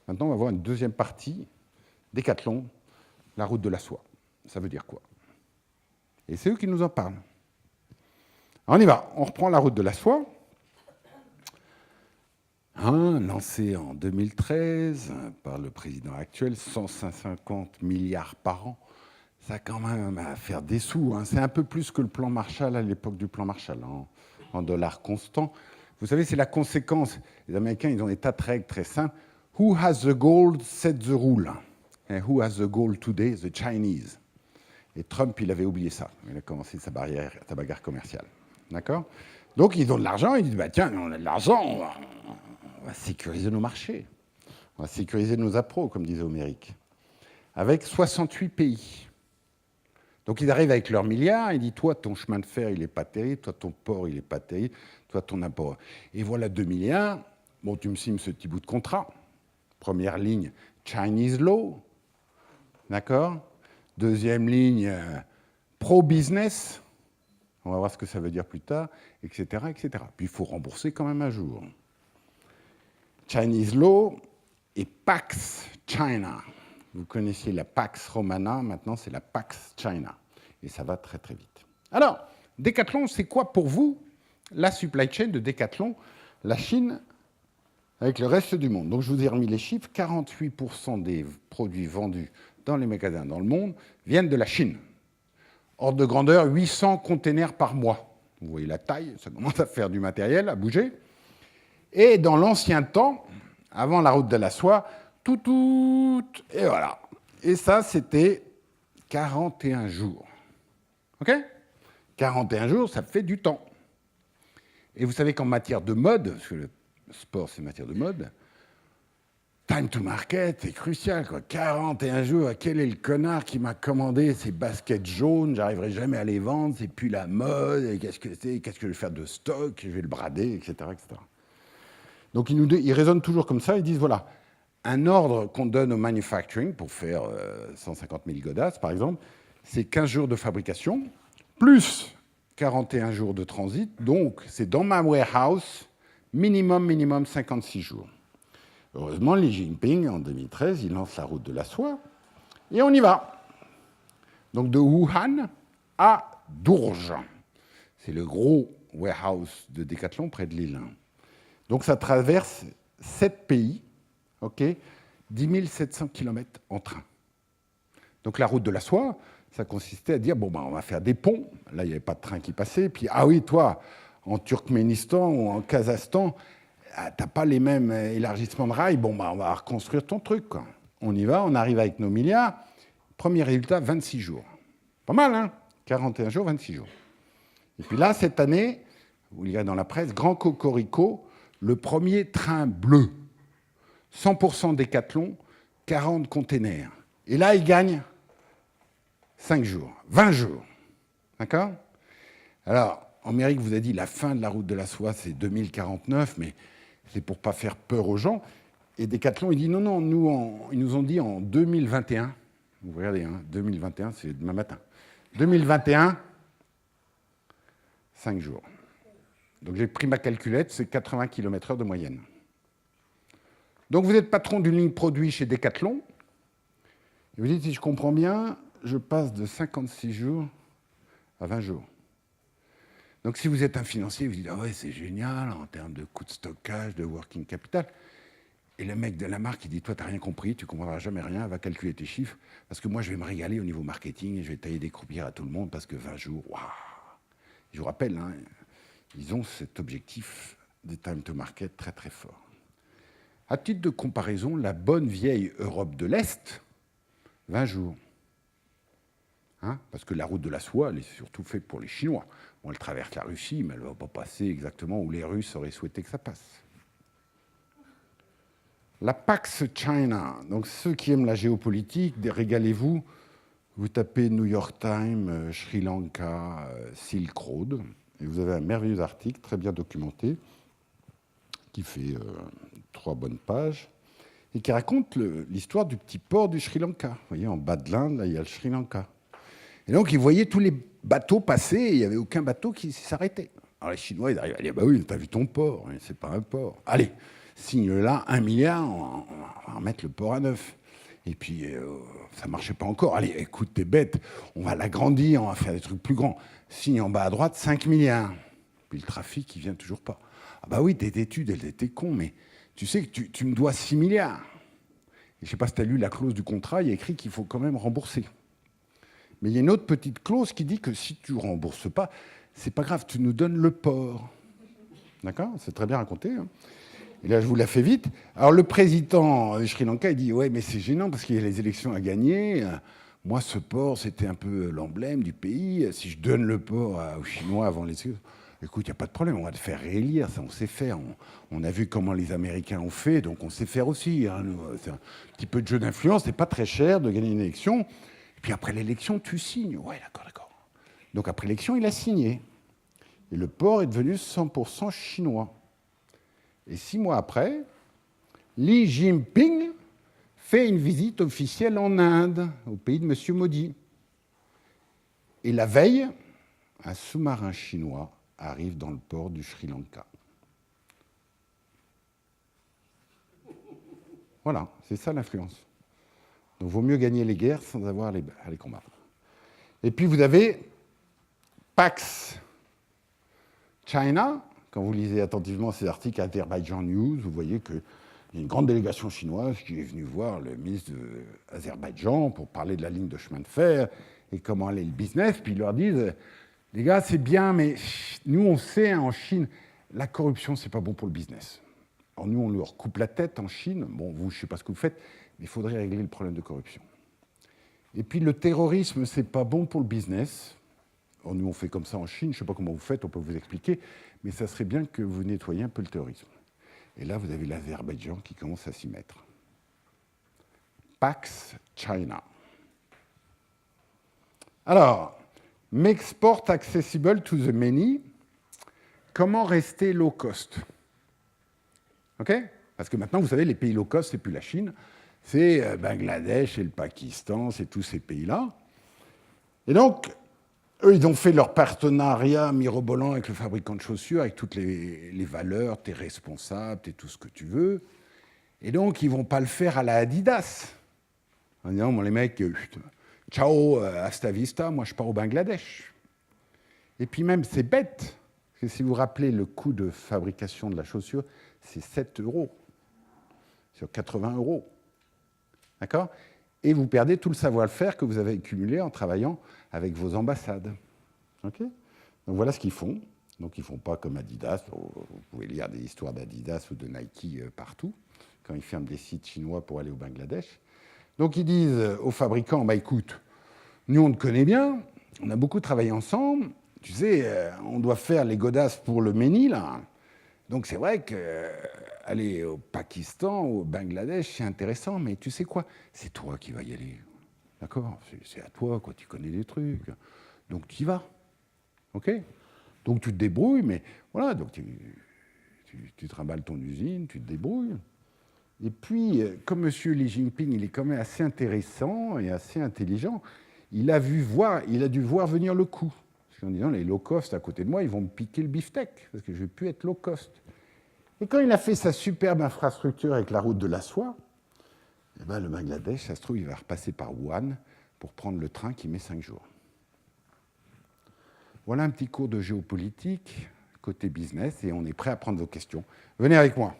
Maintenant, on va voir une deuxième partie, Décathlon, la route de la soie. Ça veut dire quoi? Et c'est eux qui nous en parlent. Alors on y va, on reprend la route de la soie. Lancé en 2013 par le président actuel, 150 milliards par an. Ça a quand même à faire des sous. C'est un peu plus que le plan Marshall à l'époque du plan Marshall, en dollars constants. Vous savez, c'est la conséquence. Les Américains, ils ont des tas de règles très simples. Who has the gold set the rule. And who has the gold today? The Chinese. Et Trump, il avait oublié ça. Il a commencé sa bagarre commerciale. D'accord? Donc, ils ont de l'argent. Ils disent, bah, tiens, on a de l'argent, on va sécuriser nos marchés. On va sécuriser nos appros, comme disait Homéric. Avec 68 pays. Donc, ils arrivent avec leurs milliards. Ils disent, toi, ton chemin de fer, il n'est pas terrible. Toi, ton port, il n'est pas terrible. Toi, ton apport. Et voilà 2 milliards. Bon, tu me signes ce petit bout de contrat. Première ligne, Chinese Law. D'accord? Deuxième ligne, pro-business. On va voir ce que ça veut dire plus tard, etc., etc. Puis il faut rembourser quand même un jour. Chinese Law et Pax China. Vous connaissiez la Pax Romana, maintenant c'est la Pax China. Et ça va très très vite. Alors, Decathlon, c'est quoi pour vous la supply chain de Decathlon, la Chine avec le reste du monde? Donc je vous ai remis les chiffres, 48% des produits vendus dans les magasins dans le monde viennent de la Chine. Ordre de grandeur, 800 containers par mois. Vous voyez la taille, ça commence à faire du matériel, à bouger. Et dans l'ancien temps, avant la route de la soie, et voilà. Et ça, c'était 41 jours. OK? 41 jours, ça fait du temps. Et vous savez qu'en matière de mode, parce que le sport, c'est matière de mode, time to market, c'est crucial, quoi. 41 jours, quel est le connard qui m'a commandé ces baskets jaunes? J'arriverai jamais à les vendre, c'est plus la mode, et qu'est-ce que c'est? Qu'est-ce que je vais faire de stock? Je vais le brader, etc., etc. Donc ils raisonnent toujours comme ça, ils disent, voilà, un ordre qu'on donne au manufacturing pour faire 150 000 godasses, par exemple, c'est 15 jours de fabrication, plus 41 jours de transit, donc c'est dans ma warehouse, minimum 56 jours. Heureusement, Xi Jinping, en 2013, il lance la route de la soie, et on y va. Donc de Wuhan à Dourges. C'est le gros warehouse de Decathlon près de Lille. Donc ça traverse 7 pays, ok, 10 700 km en train. Donc la route de la soie, ça consistait à dire, bon, ben, on va faire des ponts. Là, il n'y avait pas de train qui passait. Puis, ah oui, toi, en Turkménistan ou en Kazakhstan, t'as pas les mêmes élargissements de rails. Bon, ben, on va reconstruire ton truc, quoi. On y va, on arrive avec nos milliards. Premier résultat, 26 jours. Pas mal, hein? 41 jours, 26 jours. Et puis là, cette année, vous lirez dans la presse, grand cocorico, le premier train bleu. 100% Décathlon, 40 containers. Et là, il gagne 5 jours, 20 jours. D'accord? Alors, Amérique vous a dit la fin de la route de la soie, c'est 2049, mais c'est pour ne pas faire peur aux gens. Et Decathlon, il dit non, ils nous ont dit en 2021. Vous regardez, 2021, c'est demain matin. 2021, 5 jours. Donc j'ai pris ma calculette, c'est 80 km/h de moyenne. Donc vous êtes patron d'une ligne produit chez Decathlon. Et vous dites, si je comprends bien, je passe de 56 jours à 20 jours. Donc si vous êtes un financier, vous dites, ah ouais, c'est génial en termes de coût de stockage, de working capital. Et le mec de la marque, il dit, toi, tu n'as rien compris, tu ne comprendras jamais rien, va calculer tes chiffres, parce que moi, je vais me régaler au niveau marketing et je vais tailler des croupières à tout le monde, parce que 20 jours, waouh. Je vous rappelle, ils ont cet objectif des time to market très très fort. À titre de comparaison, la bonne vieille Europe de l'Est, 20 jours. Parce que la route de la soie, elle est surtout faite pour les Chinois. Bon, elle traverse la Russie, mais elle ne va pas passer exactement où les Russes auraient souhaité que ça passe. La Pax China, donc ceux qui aiment la géopolitique, régalez-vous, vous tapez New York Times, Sri Lanka, Silk Road, et vous avez un merveilleux article, très bien documenté, qui fait 3 bonnes pages, et qui raconte l'histoire du petit port du Sri Lanka. Vous voyez, en bas de l'Inde, là, il y a le Sri Lanka. Et donc, ils voyaient tous les bateaux passer, et il n'y avait aucun bateau qui s'arrêtait. Alors les Chinois, ils arrivent à dire, bah oui, t'as vu ton port, hein, c'est pas un port. Allez, signe là 1 milliard, on va remettre le port à neuf. Et puis, ça marchait pas encore. Allez, écoute, t'es bête, on va l'agrandir, on va faire des trucs plus grands. Signe en bas à droite, 5 milliards. Puis le trafic, il vient toujours pas. Ah bah oui, tes études, elles étaient cons, mais tu sais que tu me dois 6 milliards. Et je sais pas si tu as lu la clause du contrat, il y a écrit qu'il faut quand même rembourser. Mais il y a une autre petite clause qui dit que si tu ne rembourses pas, c'est pas grave, tu nous donnes le port. D'accord? C'est très bien raconté. Hein. Et là, je vous la fais vite. Alors, le président du Sri Lanka, il dit, ouais, mais c'est gênant parce qu'il y a les élections à gagner. Moi, ce port, c'était un peu l'emblème du pays. Si je donne le port aux Chinois avant les élections, écoute, il n'y a pas de problème, on va te faire réélire, ça, on sait faire. On a vu comment les Américains ont fait, donc on sait faire aussi. Hein. C'est un petit peu de jeu d'influence, c'est pas très cher de gagner une élection. Et puis après l'élection, tu signes. Ouais, d'accord, d'accord. Donc après l'élection, il a signé. Et le port est devenu 100% chinois. Et 6 mois après, Xi Jinping fait une visite officielle en Inde, au pays de M. Modi. Et la veille, un sous-marin chinois arrive dans le port du Sri Lanka. Voilà, c'est ça l'influence. Donc il vaut mieux gagner les guerres sans avoir à les combattre. Et puis vous avez Pax China. Quand vous lisez attentivement ces articles Azerbaïdjan News, vous voyez qu'il y a une grande délégation chinoise qui est venue voir le ministre de l'Azerbaïdjan pour parler de la ligne de chemin de fer et comment aller le business. Puis ils leur disent, les gars, c'est bien, mais nous, on sait, hein, en Chine, la corruption, c'est pas bon pour le business. Alors nous, on leur coupe la tête en Chine. Bon, vous, je ne sais pas ce que vous faites, mais il faudrait régler le problème de corruption. Et puis le terrorisme, c'est pas bon pour le business. Alors, nous, on fait comme ça en Chine. Je ne sais pas comment vous faites, on peut vous expliquer, mais ça serait bien que vous nettoyiez un peu le terrorisme. Et là, vous avez l'Azerbaïdjan qui commence à s'y mettre. Pax China. Alors, make sport accessible to the many. Comment rester low cost? OK? Parce que maintenant, vous savez, les pays low cost, c'est plus la Chine, c'est Bangladesh et le Pakistan, c'est tous ces pays-là. Et donc, eux, ils ont fait leur partenariat mirobolant avec le fabricant de chaussures, avec toutes les valeurs, t'es responsable, t'es tout ce que tu veux. Et donc, ils ne vont pas le faire à la Adidas. En disant, bon, les mecs, ciao, hasta vista, moi je pars au Bangladesh. Et puis même, c'est bête, parce que si vous vous rappelez, le coût de fabrication de la chaussure, c'est 7 € sur 80 €. D'accord? Et vous perdez tout le savoir-faire que vous avez accumulé en travaillant avec vos ambassades. Okay? Donc voilà ce qu'ils font. Donc ils ne font pas comme Adidas. Vous pouvez lire des histoires d'Adidas ou de Nike partout, quand ils ferment des sites chinois pour aller au Bangladesh. Donc ils disent aux fabricants, bah écoute, nous on te connaît bien, on a beaucoup travaillé ensemble, tu sais, on doit faire les godasses pour le Méni, là. Donc c'est vrai qu'aller au Pakistan, au Bangladesh, c'est intéressant, mais tu sais quoi, c'est toi qui vas y aller. D'accord? C'est à toi, quoi, tu connais des trucs. Donc tu y vas. OK? Donc tu te débrouilles, mais voilà, donc tu trimbales ton usine, tu te débrouilles. Et puis, comme M. Xi Jinping, il est quand même assez intéressant et assez intelligent, il a dû voir venir le coup. Parce qu'en disant, les low cost à côté de moi, ils vont me piquer le beefsteak, parce que je ne vais plus être low cost. Et quand il a fait sa superbe infrastructure avec la route de la soie, eh ben, le Bangladesh, ça se trouve, il va repasser par Wuhan pour prendre le train qui met 5 jours. Voilà un petit cours de géopolitique, côté business, et on est prêt à prendre vos questions. Venez avec moi.